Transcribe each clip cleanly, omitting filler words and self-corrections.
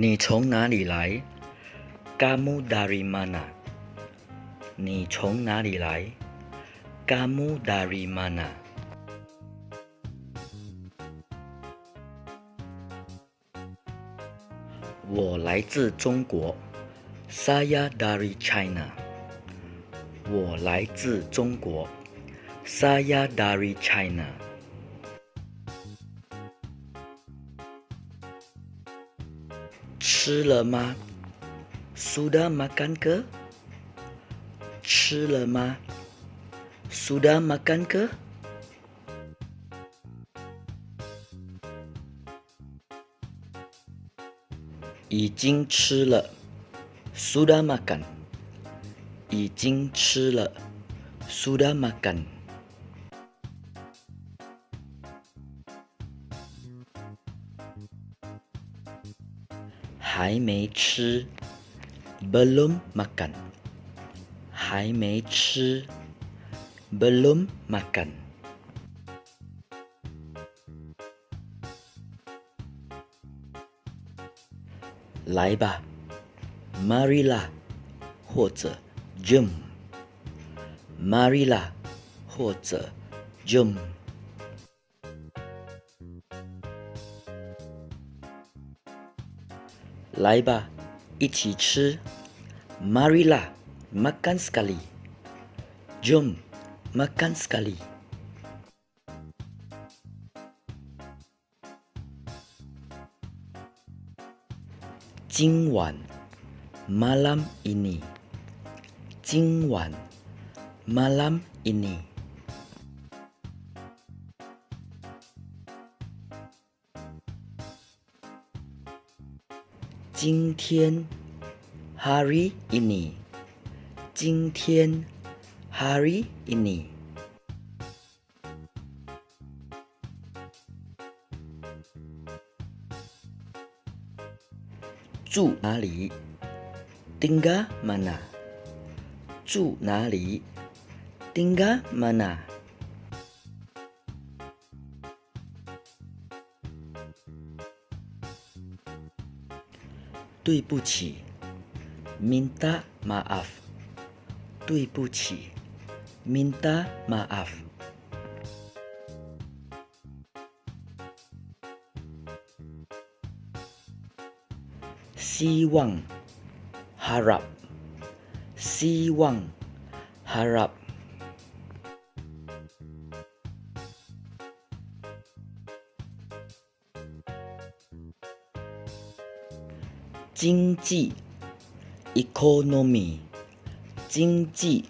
你从哪里来？Kamu dari mana？ 你从哪里来？Kamu dari mana？ 我来自中国。Saya dari China。 我来自中国。Saya dari China。 吃了吗？ Sudah makan ke？ 吃了吗？ Sudah makan ke？ 已经吃了。Sudah makan。 已经吃了。Sudah makan。 还没吃。Belum makan。 还没吃。Belum makan。 来吧。Marilah 或者 Jom。 Marilah 或者 Jom。 来吧，一起吃。Marilah makan sekali。 Jom makan sekali。 今晚 malam ini。 今晚 malam ini。 今天 hari ini。 今天 hari ini。 住哪里？ Tinggal mana？ 住哪里？ Tinggal mana？ 对不起 Minta maaf。 对不起 Minta maaf。 希望 Harap。 希望 Harap。 经济 Economy。 经济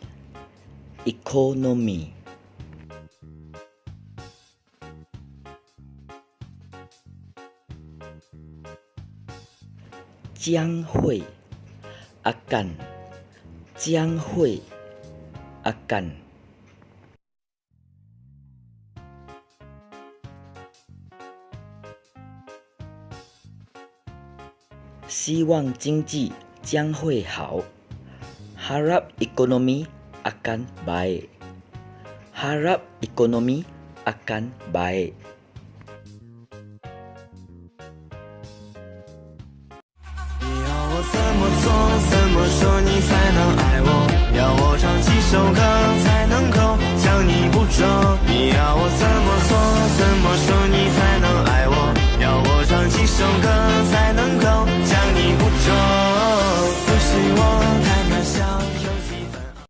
Economy。 将会 Akan。 将会 Akan。 希望经济将会好。 Harap ekonomi akan baik。 Harap ekonomi akan baik。 你要我怎么做，怎么说你才能爱我？要我唱几首歌才能够将你捕捉？你要我怎么做，怎么说你才能爱我？要我唱几首歌